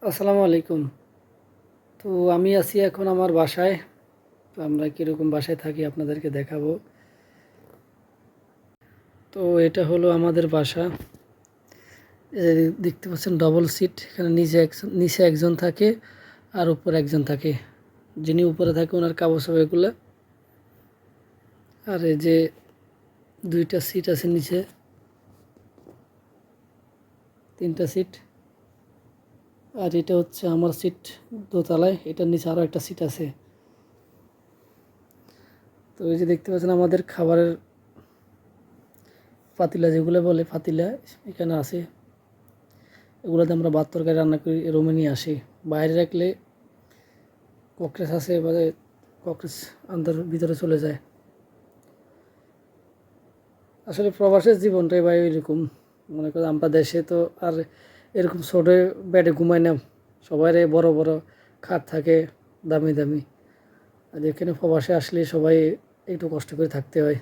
আসসালামু আলাইকুম। তো আমি আছি এখন আমার বাসায়। তো আমরা কীরকম বাসায় থাকি আপনাদেরকে দেখাবো। তো এটা হলো আমাদের বাসা। এই যে দেখতে পাচ্ছেন ডবল সিট। এখানে নিচে একজন থাকে আর উপরে একজন থাকে। যিনি উপরে থাকে ওনার কাগজ এগুলো। আর এই যে দুইটা সিট আছে নিচে, তিনটা সিট। আর এটা হচ্ছে আমার সিট দোতলায়, এটার নিচে আরও একটা সিট আছে। তো এই যে দেখতে পাচ্ছেন আমাদের খাবারের পাতিলা, যেগুলো বলে পাতিলা, এখানে আছে। এগুলোতে আমরা ভাত তরকারি রান্না করি, রুমে নিয়ে আসি। বাইরে রাখলে ককরেস আছে, এবারে ককরেস ভিতরে চলে যায়। আসলে প্রবাসের জীবনটাই ভাই এরকম। মনে করেন আমরা দেশে তো আর এরকম ছোট বেডে ঘুমাই না, সবাই বড় বড় খাট থাকে, দামি দামি। আর এখানে প্রবাসে আসলে সবাই একটু কষ্ট করে থাকতে হয়।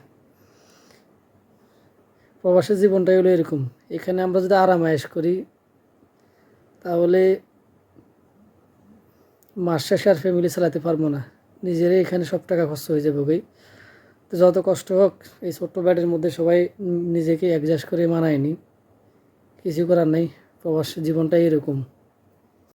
প্রবাসের জীবনটাই হলো এরকম। এখানে আমরা যদি আরাম আয়েশ করি তাহলে মাস শেষে আর ফ্যামিলি চালাতে পারবো না, নিজেরাই এখানে সব টাকা খরচ হয়ে যাবে ওই। তো যত কষ্ট হোক, এই ছোট্ট ব্যাডের মধ্যে সবাই নিজেকে অ্যাডজাস্ট করে মানায়নি, কিছু করার নেই। প্রবাস জীবনটাই এরকম।